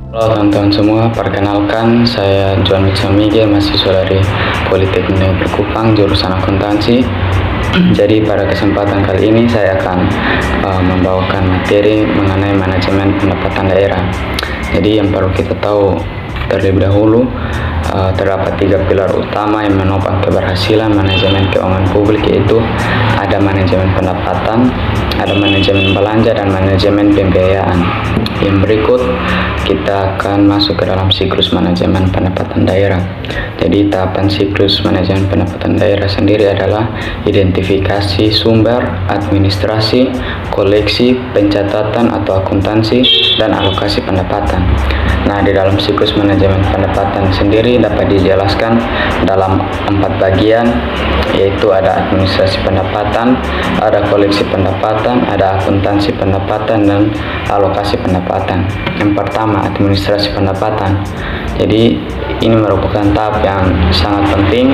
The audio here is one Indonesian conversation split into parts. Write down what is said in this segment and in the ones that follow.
Halo teman-teman semua, perkenalkan saya John Mige, mahasiswa dari Politeknik Negeri Kupang, jurusan akuntansi. Jadi pada kesempatan kali ini saya akan membawakan materi mengenai manajemen pendapatan daerah. Jadi yang perlu kita tahu terlebih dahulu, terdapat 3 pilar utama yang menopang keberhasilan manajemen keuangan publik, yaitu ada manajemen pendapatan, ada manajemen belanja, dan manajemen pembiayaan. Yang berikut kita akan masuk ke dalam siklus manajemen pendapatan daerah. Jadi tahapan siklus manajemen pendapatan daerah sendiri adalah identifikasi sumber, administrasi, koleksi, pencatatan atau akuntansi, dan alokasi pendapatan. Nah, di dalam siklus manajemen pendapatan sendiri dapat dijelaskan dalam 4 bagian, yaitu ada administrasi pendapatan, ada koleksi pendapatan, ada akuntansi pendapatan, dan alokasi pendapatan. Yang pertama, administrasi pendapatan. Jadi ini merupakan tahap yang sangat penting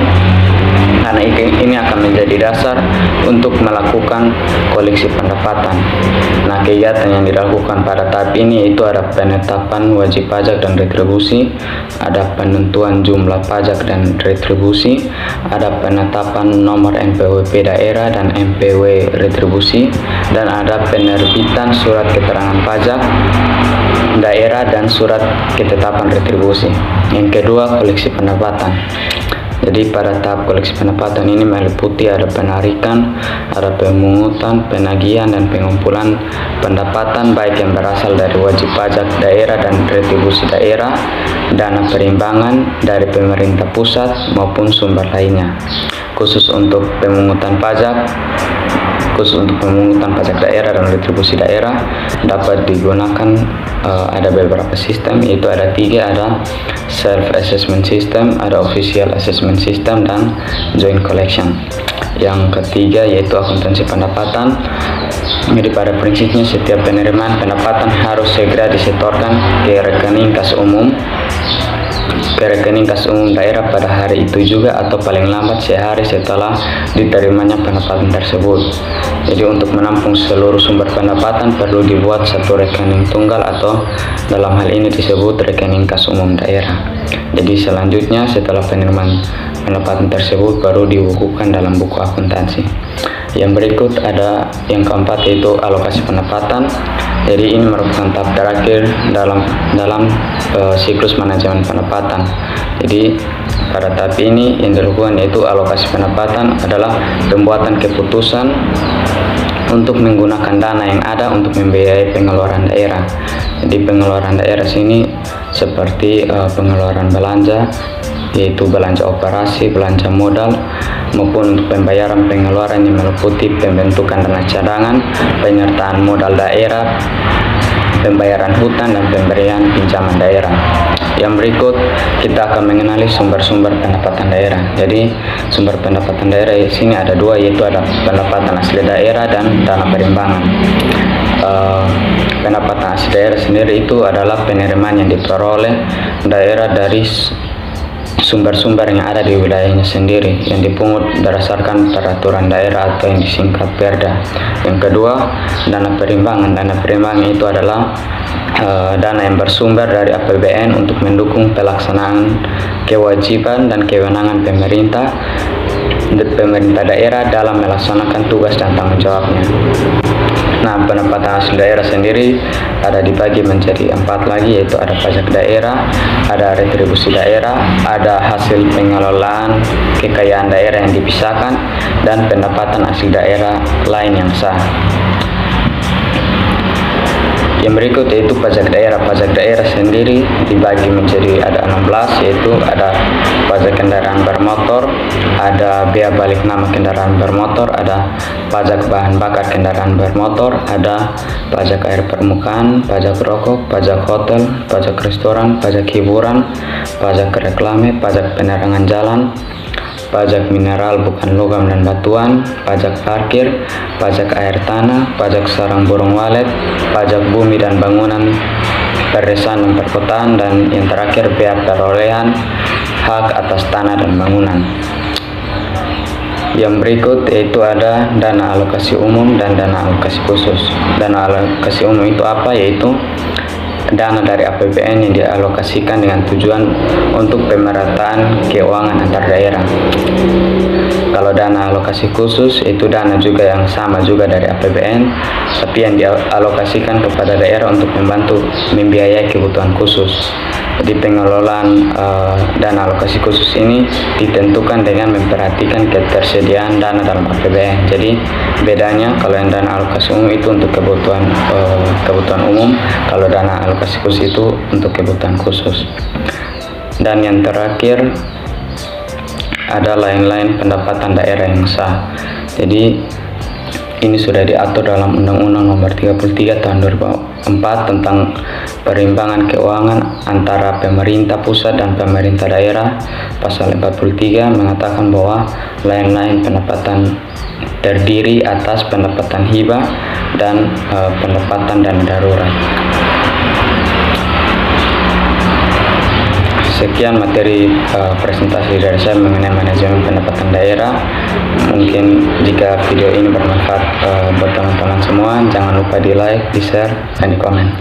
karena ini akan menjadi dasar untuk melakukan koleksi pendapatan. Nah, kegiatan yang dilakukan pada tahap ini yaitu ada penetapan wajib pajak dan retribusi, ada penentuan jumlah pajak dan retribusi, ada penetapan nomor NPWP daerah dan NPW retribusi, dan ada penerbitan surat keterangan pajak daerah dan surat ketetapan retribusi. Yang kedua, koleksi pendapatan. Jadi pada tahap koleksi pendapatan ini meliputi ada penarikan, ada pemungutan, penagihan, dan pengumpulan pendapatan baik yang berasal dari wajib pajak daerah dan retribusi daerah, dana perimbangan dari pemerintah pusat maupun sumber lainnya. Khusus untuk pemungutan pajak daerah dan retribusi daerah dapat digunakan ada beberapa sistem, yaitu ada 3, ada self assessment system, ada official assessment system, dan joint collection. Yang ketiga yaitu akuntansi pendapatan. Jadi pada prinsipnya setiap penerimaan pendapatan harus segera disetorkan ke rekening kas umum daerah pada hari itu juga atau paling lambat sehari setelah diterimanya pendapatan tersebut. Jadi untuk menampung seluruh sumber pendapatan perlu dibuat satu rekening tunggal atau dalam hal ini disebut rekening kas umum daerah. Jadi selanjutnya setelah penerimaan pendapatan tersebut baru dibukukan dalam buku akuntansi. Yang berikut ada yang keempat yaitu alokasi pendapatan. Jadi ini merupakan tahap terakhir dalam siklus manajemen pendapatan. Jadi pada tahap ini yang dilakukan yaitu alokasi pendapatan adalah pembuatan keputusan untuk menggunakan dana yang ada untuk membiayai pengeluaran daerah. Jadi pengeluaran daerah sini seperti pengeluaran belanja, yaitu belanja operasi, belanja modal, maupun untuk pembayaran pengeluaran yang meliputi pembentukan dana cadangan, penyertaan modal daerah, pembayaran hutang, dan pemberian pinjaman daerah. Yang berikut kita akan mengenali sumber-sumber pendapatan daerah. Jadi sumber pendapatan daerah di sini ada 2, yaitu ada pendapatan asli daerah dan dana perimbangan. Pendapatan asli daerah sendiri itu adalah penerimaan yang diperoleh daerah dari sumber-sumber yang ada di wilayahnya sendiri yang dipungut berdasarkan peraturan daerah atau yang disingkat Perda. Yang kedua, dana perimbangan. Dana perimbangan itu adalah dana yang bersumber dari APBN untuk mendukung pelaksanaan kewajiban dan kewenangan pemerintah daerah dalam melaksanakan tugas dan tanggung jawabnya. Nah, pendapatan asli daerah sendiri ada dibagi menjadi 4 lagi, yaitu ada pajak daerah, ada retribusi daerah, ada hasil pengelolaan kekayaan daerah yang dipisahkan, dan pendapatan asli daerah lain yang sah. Yang berikut yaitu pajak daerah. Pajak daerah sendiri dibagi menjadi ada 16, yaitu ada pajak kendaraan bermotor, ada bea balik nama kendaraan bermotor, ada pajak bahan bakar kendaraan bermotor, ada pajak air permukaan, pajak rokok, pajak hotel, pajak restoran, pajak hiburan, pajak reklame, pajak penerangan jalan, pajak mineral bukan logam dan batuan, pajak parkir, pajak air tanah, pajak sarang burung walet, pajak bumi dan bangunan, pedesaan dan perkotaan, dan yang terakhir bea perolehan hak atas tanah dan bangunan. Yang berikut yaitu ada dana alokasi umum dan dana alokasi khusus. Dana alokasi umum itu apa? Yaitu dana dari APBN yang dialokasikan dengan tujuan untuk pemerataan keuangan antar daerah. Kalau dana alokasi khusus itu dana juga yang sama juga dari APBN, tapi yang dialokasikan kepada daerah untuk membantu membiayai kebutuhan khusus. Jadi pengelolaan dana alokasi khusus ini ditentukan dengan memperhatikan ketersediaan dana dalam APBN. Jadi bedanya kalau yang dana alokasi umum itu untuk kebutuhan umum, kalau dana alokasi khusus itu untuk kebutuhan khusus. Dan yang terakhir ada lain-lain pendapatan daerah yang sah. Jadi ini sudah diatur dalam Undang-Undang Nomor 33 Tahun 2004 tentang perimbangan keuangan antara pemerintah pusat dan pemerintah daerah. Pasal 43 mengatakan bahwa lain-lain pendapatan terdiri atas pendapatan hibah dan pendapatan dana darurat. Sekian materi presentasi dari saya mengenai manajemen pendapatan daerah. Mungkin jika video ini bermanfaat buat teman-teman semua, jangan lupa di like, di share, dan di komen.